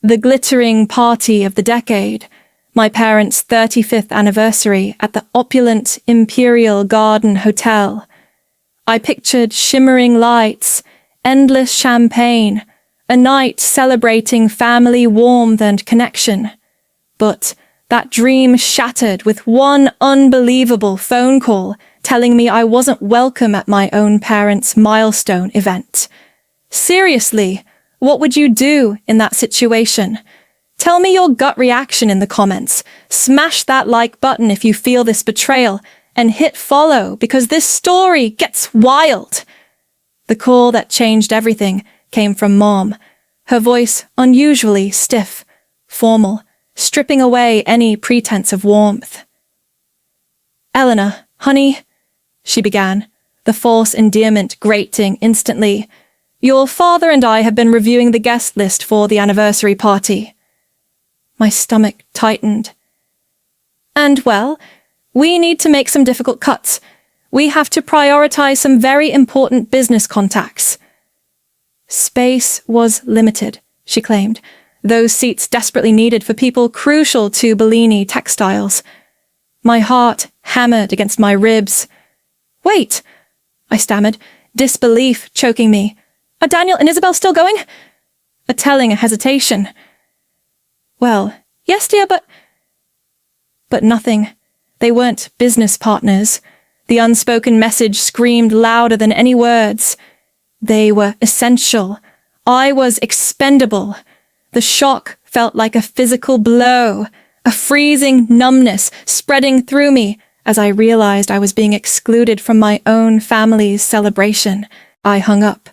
The glittering party of the decade, my parents' 35th anniversary at the opulent Imperial Garden Hotel. I pictured shimmering lights, endless champagne, a night celebrating family warmth and connection. But that dream shattered with one unbelievable phone call telling me I wasn't welcome at my own parents' milestone event. Seriously, what would you do in that situation? Tell me your gut reaction in the comments. Smash that like button if you feel this betrayal, and hit follow because this story gets wild. The call that changed everything came from Mom, her voice unusually stiff, formal, stripping away any pretense of warmth. "Eleanor, honey," she began, the false endearment grating instantly. "Your father and I have been reviewing the guest list for the anniversary party." My stomach tightened. "And, well, we need to make some difficult cuts. We have to prioritize some very important business contacts." Space was limited, she claimed, those seats desperately needed for people crucial to Bellini Textiles. My heart hammered against my ribs. "Wait," I stammered, disbelief choking me. "Are Daniel and Isabel still going?" A telling hesitation. "Well, yes, dear, but nothing. They weren't business partners. The unspoken message screamed louder than any words. They were essential. I was expendable. The shock felt like a physical blow, a freezing numbness spreading through me as I realized I was being excluded from my own family's celebration. I hung up,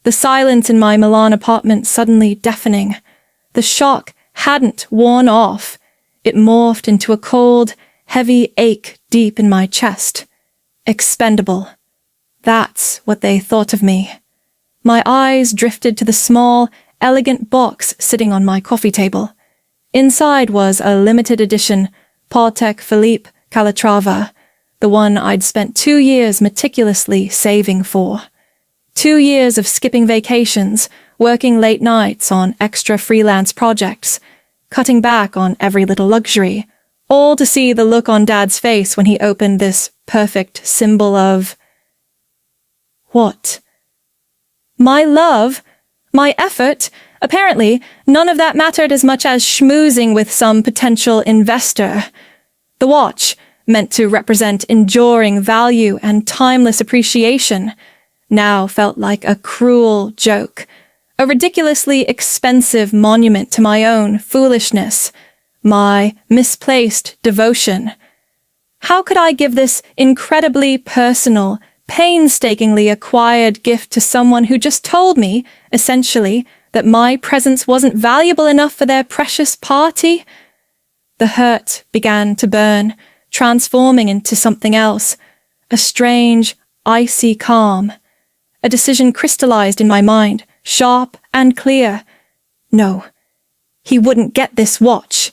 the silence in my Milan apartment suddenly deafening. The shock hadn't worn off. It morphed into a cold, heavy ache deep in my chest. Expendable. That's what they thought of me. My eyes drifted to the small, elegant box sitting on my coffee table. Inside was a limited edition Patek Philippe Calatrava, the one I'd spent 2 years meticulously saving for. 2 years of skipping vacations, working late nights on extra freelance projects, cutting back on every little luxury, all to see the look on Dad's face when he opened this perfect symbol of... What? My love? My effort? Apparently, none of that mattered as much as schmoozing with some potential investor. The watch, meant to represent enduring value and timeless appreciation, now felt like a cruel joke, a ridiculously expensive monument to my own foolishness, my misplaced devotion. How could I give this incredibly personal, painstakingly acquired gift to someone who just told me, essentially, that my presence wasn't valuable enough for their precious party? The hurt began to burn, transforming into something else, a strange, icy calm. A decision crystallized in my mind, sharp and clear. No, he wouldn't get this watch.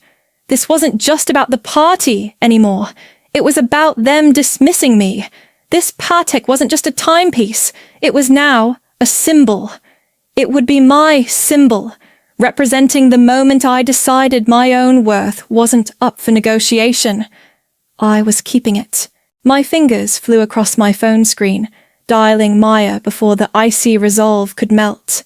This wasn't just about the party anymore. It was about them dismissing me. This Patek wasn't just a timepiece. It was now a symbol. It would be my symbol, representing the moment I decided my own worth wasn't up for negotiation. I was keeping it. My fingers flew across my phone screen, dialing Maya before the icy resolve could melt.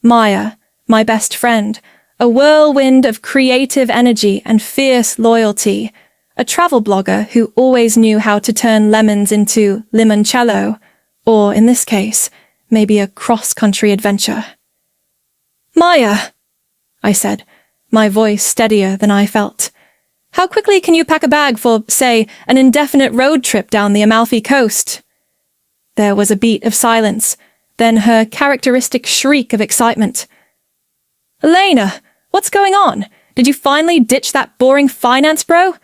Maya, my best friend, a whirlwind of creative energy and fierce loyalty, a travel blogger who always knew how to turn lemons into limoncello, or in this case, maybe a cross-country adventure. "Maya," I said, my voice steadier than I felt. "How quickly can you pack a bag for, say, an indefinite road trip down the Amalfi Coast?" There was a beat of silence, then her characteristic shriek of excitement. "Elena, what's going on? Did you finally ditch that boring finance bro?"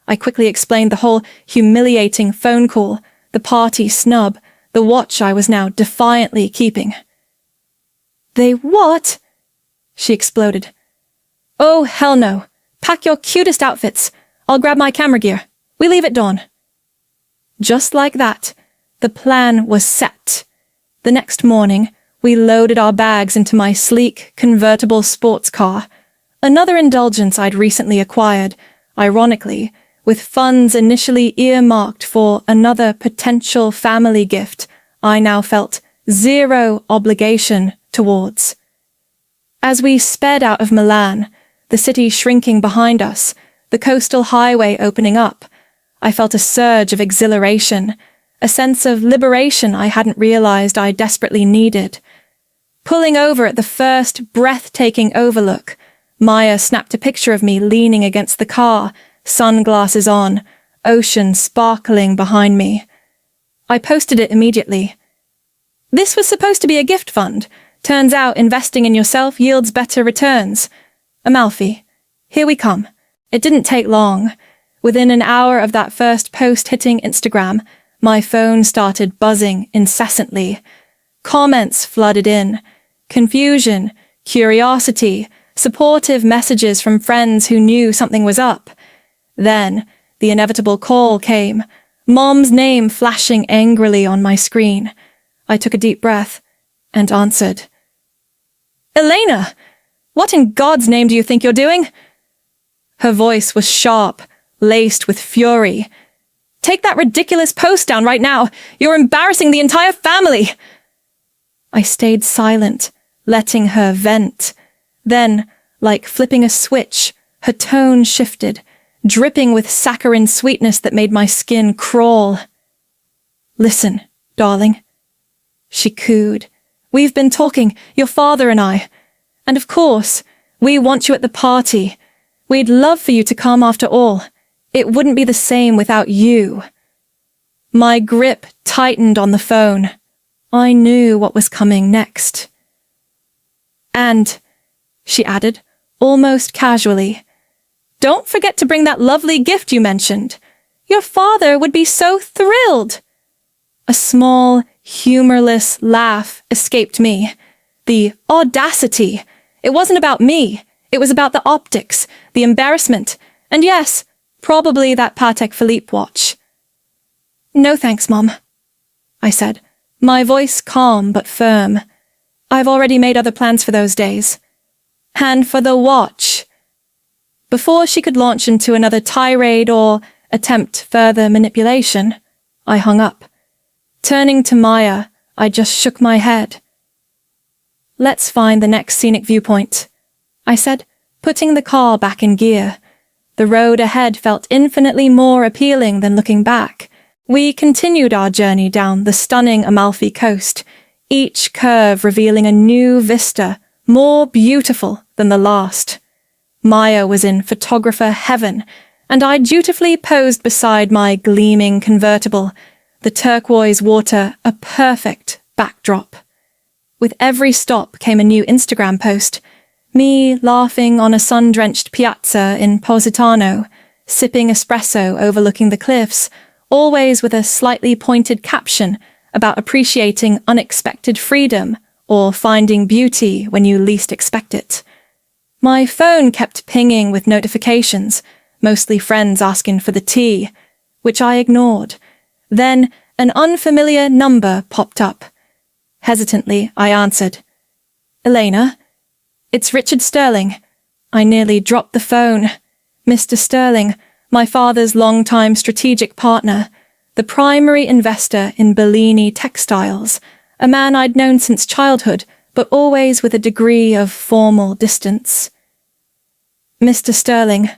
I quickly explained the whole humiliating phone call, the party snub, the watch I was now defiantly keeping. "They what?" she exploded. "Oh, hell no. Pack your cutest outfits. I'll grab my camera gear. We leave at dawn." Just like that, the plan was set. The next morning, we loaded our bags into my sleek, convertible sports car. Another indulgence I'd recently acquired, ironically, with funds initially earmarked for another potential family gift I now felt zero obligation towards. As we sped out of Milan, the city shrinking behind us, the coastal highway opening up, I felt a surge of exhilaration, a sense of liberation I hadn't realized I desperately needed. Pulling over at the first breathtaking overlook, Maya snapped a picture of me leaning against the car, sunglasses on, ocean sparkling behind me. I posted it immediately. This was supposed to be a gift fund. Turns out investing in yourself yields better returns. Amalfi, here we come. It didn't take long. Within an hour of that first post hitting Instagram, my phone started buzzing incessantly. Comments flooded in. Confusion, curiosity, supportive messages from friends who knew something was up. Then, the inevitable call came, Mom's name flashing angrily on my screen. I took a deep breath and answered. Elena! What in God's name do you think you're doing? Her voice was sharp, laced with fury. Take that ridiculous post down right now. You're embarrassing the entire family. I stayed silent, letting her vent. Then, like flipping a switch, her tone shifted, dripping with saccharine sweetness that made my skin crawl. Listen, darling, she cooed. We've been talking, your father and I. And of course, we want you at the party. We'd love for you to come after all. It wouldn't be the same without you. My grip tightened on the phone. I knew what was coming next. And, she added, almost casually, don't forget to bring that lovely gift you mentioned. Your father would be so thrilled. A small, humorless laugh escaped me. The audacity. It wasn't about me. It was about the optics, the embarrassment, and yes, probably that Patek Philippe watch. No thanks, Mom, I said, my voice calm but firm. I've already made other plans for those days. And for the watch. Before she could launch into another tirade or attempt further manipulation, I hung up. Turning to Maya, I just shook my head. Let's find the next scenic viewpoint, I said, putting the car back in gear. The road ahead felt infinitely more appealing than looking back. We continued our journey down the stunning Amalfi coast, each curve revealing a new vista, more beautiful than the last. Maya was in photographer heaven, and I dutifully posed beside my gleaming convertible, the turquoise water a perfect backdrop. With every stop came a new Instagram post, me laughing on a sun-drenched piazza in Positano, sipping espresso overlooking the cliffs, always with a slightly pointed caption about appreciating unexpected freedom or finding beauty when you least expect it. My phone kept pinging with notifications, mostly friends asking for the tea, which I ignored. Then an unfamiliar number popped up. Hesitantly, I answered. Elena? It's Richard Sterling. I nearly dropped the phone. Mr. Sterling, my father's longtime strategic partner, the primary investor in Bellini Textiles, a man I'd known since childhood, but always with a degree of formal distance. Mr. Sterling,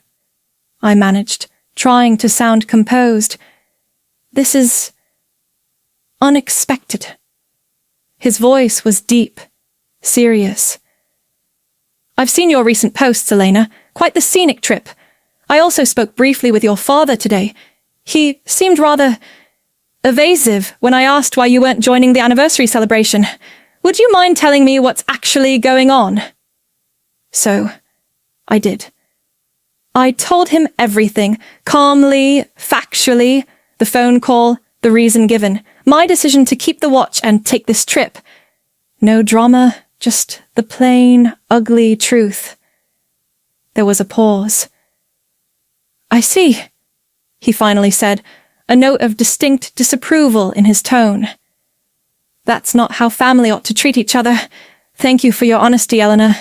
I managed, trying to sound composed. This is unexpected. His voice was deep, serious. I've seen your recent posts, Elena. Quite the scenic trip. I also spoke briefly with your father today. He seemed rather evasive when I asked why you weren't joining the anniversary celebration. Would you mind telling me what's actually going on? So, I did. I told him everything, calmly, factually, the phone call, the reason given, my decision to keep the watch and take this trip. No drama, just the plain, ugly truth. There was a pause. I see, he finally said, a note of distinct disapproval in his tone. That's not how family ought to treat each other. Thank you for your honesty, Eleanor.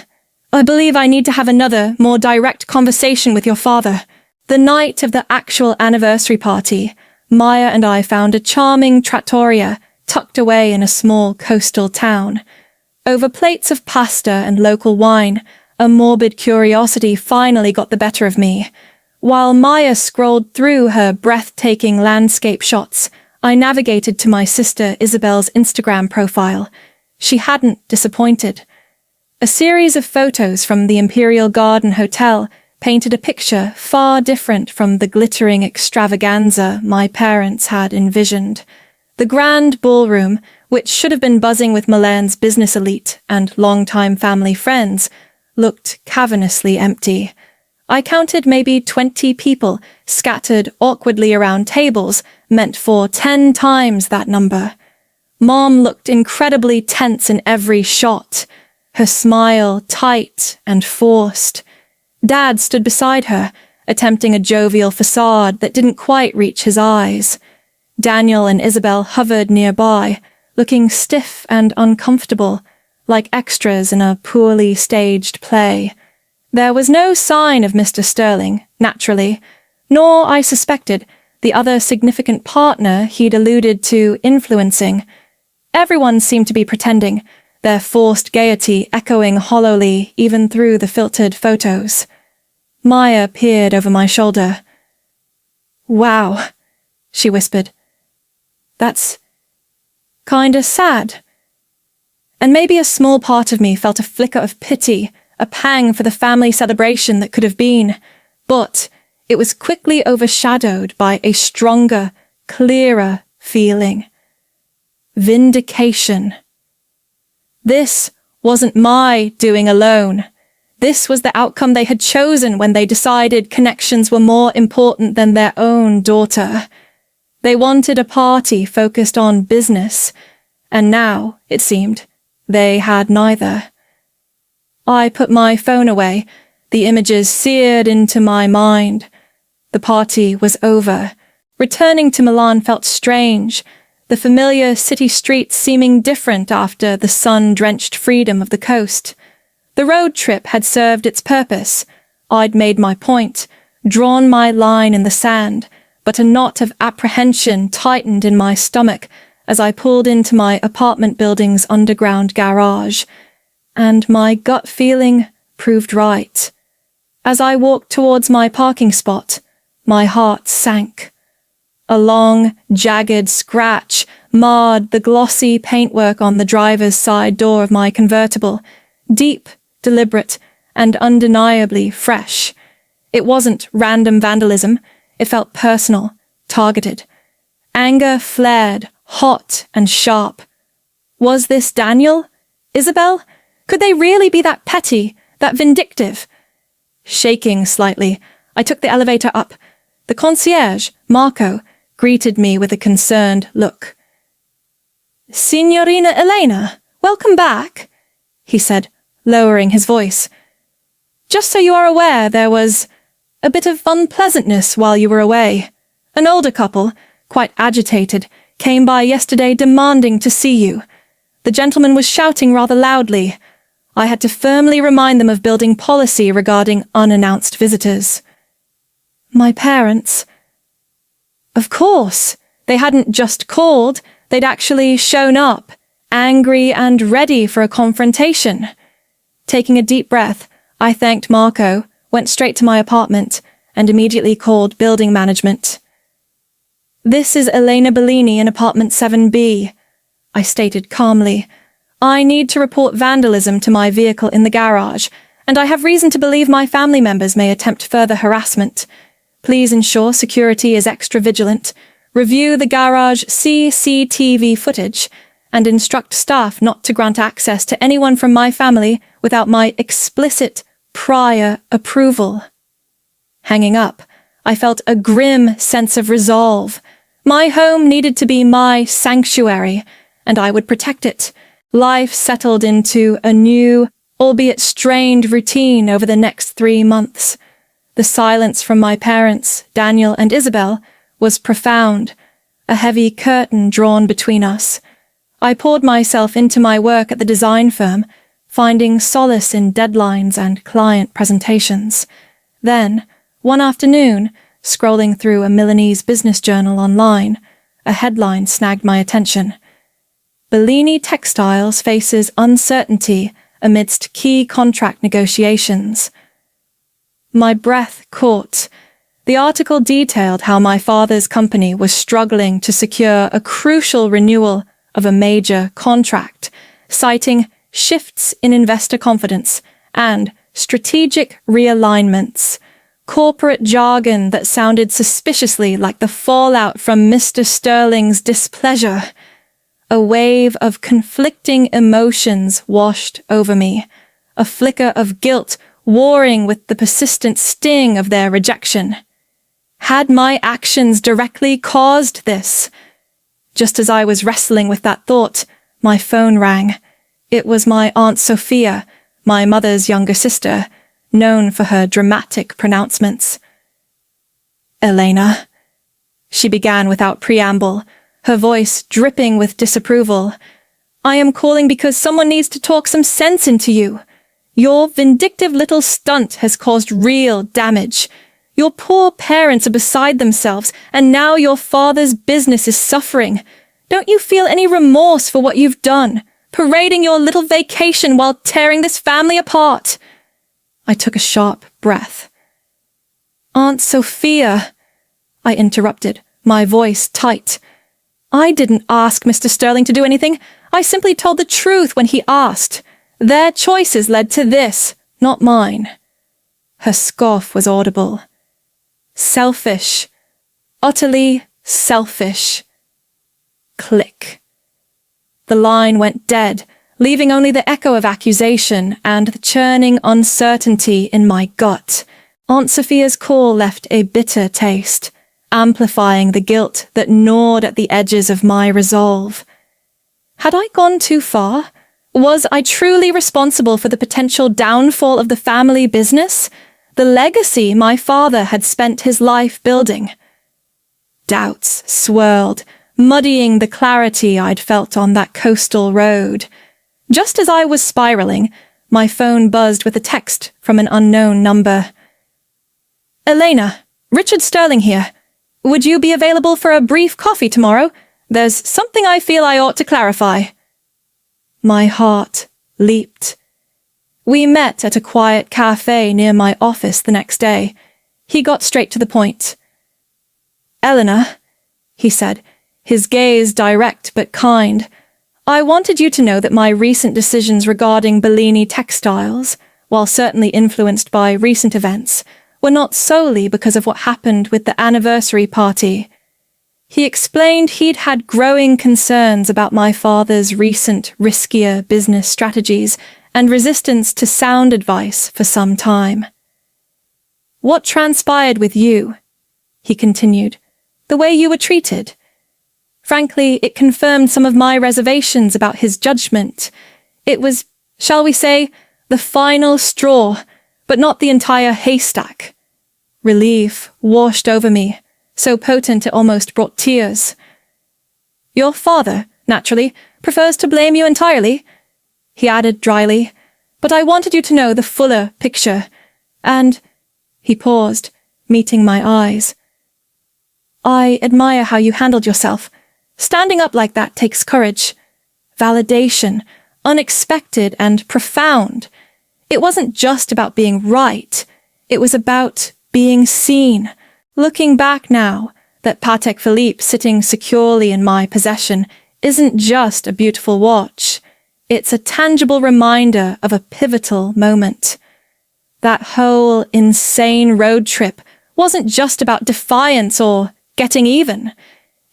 I believe I need to have another, more direct conversation with your father. The night of the actual anniversary party, Maya and I found a charming trattoria tucked away in a small coastal town. Over plates of pasta and local wine, a morbid curiosity finally got the better of me. While Maya scrolled through her breathtaking landscape shots, I navigated to my sister Isabel's Instagram profile. She hadn't disappointed. A series of photos from the Imperial Garden Hotel painted a picture far different from the glittering extravaganza my parents had envisioned. The grand ballroom, which should have been buzzing with Milan's business elite and longtime family friends, looked cavernously empty. I counted maybe 20 people scattered awkwardly around tables meant for 10 times that number. Mom looked incredibly tense in every shot, her smile tight and forced. Dad stood beside her, attempting a jovial facade that didn't quite reach his eyes. Daniel and Isabel hovered nearby, looking stiff and uncomfortable, like extras in a poorly staged play. There was no sign of Mr. Sterling, naturally, nor, I suspected, the other significant partner he'd alluded to influencing. Everyone seemed to be pretending, their forced gaiety echoing hollowly even through the filtered photos. Maya peered over my shoulder. "Wow," she whispered. "That's kinda sad." And maybe a small part of me felt a flicker of pity, a pang for the family celebration that could have been, but it was quickly overshadowed by a stronger, clearer feeling. Vindication. This wasn't my doing alone. This was the outcome they had chosen when they decided connections were more important than their own daughter. They wanted a party focused on business, and now, it seemed, they had neither. I put my phone away, the images seared into my mind. The party was over. Returning to Milan felt strange, the familiar city streets seeming different after the sun-drenched freedom of the coast. The road trip had served its purpose. I'd made my point, drawn my line in the sand, but a knot of apprehension tightened in my stomach as I pulled into my apartment building's underground garage. And my gut feeling proved right. As I walked towards my parking spot, my heart sank. A long, jagged scratch marred the glossy paintwork on the driver's side door of my convertible, deep, deliberate, and undeniably fresh. It wasn't random vandalism. It felt personal, targeted. Anger flared, hot and sharp. Was this Daniel? Isabel? Could they really be that petty, that vindictive? Shaking slightly, I took the elevator up. The concierge, Marco, greeted me with a concerned look. "Signorina Elena, welcome back," he said, lowering his voice. "Just so you are aware, there was a bit of unpleasantness while you were away. An older couple, quite agitated, came by yesterday demanding to see you. The gentleman was shouting rather loudly. I had to firmly remind them of building policy regarding unannounced visitors." "My parents?" Of course. They hadn't just called, they'd actually shown up, angry and ready for a confrontation. Taking a deep breath, I thanked Marco, went straight to my apartment, and immediately called building management. "This is Elena Bellini in apartment 7B, I stated calmly. "I need to report vandalism to my vehicle in the garage, and I have reason to believe my family members may attempt further harassment. Please ensure security is extra vigilant, review the garage CCTV footage, and instruct staff not to grant access to anyone from my family without my explicit prior approval." Hanging up, I felt a grim sense of resolve. My home needed to be my sanctuary, and I would protect it. Life settled into a new, albeit strained routine over the next 3 months. The silence from my parents, Daniel and Isabel, was profound, a heavy curtain drawn between us. I poured myself into my work at the design firm, finding solace in deadlines and client presentations. Then, one afternoon, scrolling through a Milanese business journal online, a headline snagged my attention. Bellini Textiles faces uncertainty amidst key contract negotiations. My breath caught. The article detailed how my father's company was struggling to secure a crucial renewal of a major contract, citing shifts in investor confidence and strategic realignments, corporate jargon that sounded suspiciously like the fallout from Mr. Sterling's displeasure. A wave of conflicting emotions washed over me, a flicker of guilt warring with the persistent sting of their rejection. Had my actions directly caused this? Just as I was wrestling with that thought, my phone rang. It was my Aunt Sophia, my mother's younger sister, known for her dramatic pronouncements. "Elena," she began without preamble, her voice dripping with disapproval. "I am calling because someone needs to talk some sense into you. Your vindictive little stunt has caused real damage. Your poor parents are beside themselves, and now your father's business is suffering. Don't you feel any remorse for what you've done, parading your little vacation while tearing this family apart?" I took a sharp breath. "Aunt Sophia," I interrupted, my voice tight. "I didn't ask Mr. Sterling to do anything. I simply told the truth when he asked. Their choices led to this, not mine." Her scoff was audible. "Selfish. Utterly selfish." Click. The line went dead, leaving only the echo of accusation and the churning uncertainty in my gut. Aunt Sophia's call left a bitter taste, amplifying the guilt that gnawed at the edges of my resolve. Had I gone too far? Was I truly responsible for the potential downfall of the family business, the legacy my father had spent his life building? Doubts swirled, muddying the clarity I'd felt on that coastal road. Just as I was spiraling, my phone buzzed with a text from an unknown number. "Elena, Richard Sterling here. Would you be available for a brief coffee tomorrow? There's something I feel I ought to clarify." My heart leaped. We met at a quiet cafe near my office the next day. He got straight to the point. "Eleanor," he said, his gaze direct but kind, "I wanted you to know that my recent decisions regarding Bellini Textiles, while certainly influenced by recent events, were not solely because of what happened with the anniversary party." He explained he'd had growing concerns about my father's recent riskier business strategies and resistance to sound advice for some time. "What transpired with you?" he continued. "The way you were treated? Frankly, it confirmed some of my reservations about his judgment. It was, shall we say, the final straw, but not the entire haystack." Relief washed over me, so potent it almost brought tears. "Your father, naturally, prefers to blame you entirely," he added dryly, "but I wanted you to know the fuller picture. And," he paused, meeting my eyes, "I admire how you handled yourself. Standing up like that takes courage. Validation, unexpected and profound. It wasn't just about being right. It was about being seen. Looking back now, that Patek Philippe sitting securely in my possession isn't just a beautiful watch. It's a tangible reminder of a pivotal moment. That whole insane road trip wasn't just about defiance or getting even.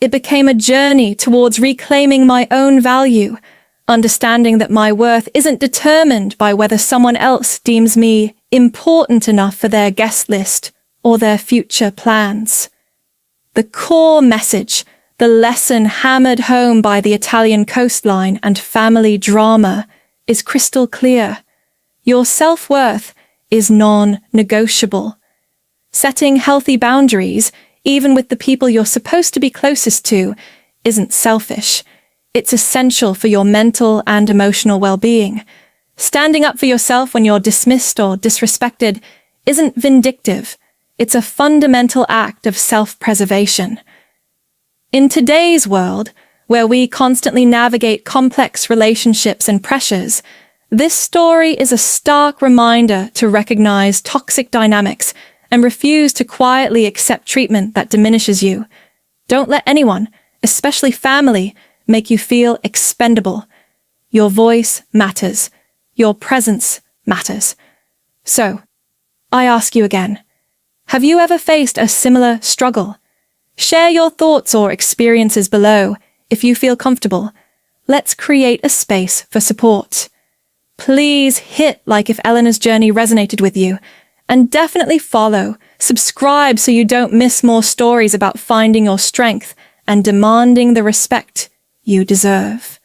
It became a journey towards reclaiming my own value, understanding that my worth isn't determined by whether someone else deems me important enough for their guest list or their future plans. The core message, the lesson hammered home by the Italian coastline and family drama, is crystal clear. Your self-worth is non-negotiable. Setting healthy boundaries, even with the people you're supposed to be closest to, isn't selfish. It's essential for your mental and emotional well-being. Standing up for yourself when you're dismissed or disrespected isn't vindictive. It's a fundamental act of self-preservation. In today's world, where we constantly navigate complex relationships and pressures, this story is a stark reminder to recognize toxic dynamics and refuse to quietly accept treatment that diminishes you. Don't let anyone, especially family, make you feel expendable. Your voice matters. Your presence matters. So, I ask you again, have you ever faced a similar struggle? Share your thoughts or experiences below if you feel comfortable. Let's create a space for support. Please hit like if Eleanor's journey resonated with you, and definitely follow, subscribe so you don't miss more stories about finding your strength and demanding the respect you deserve.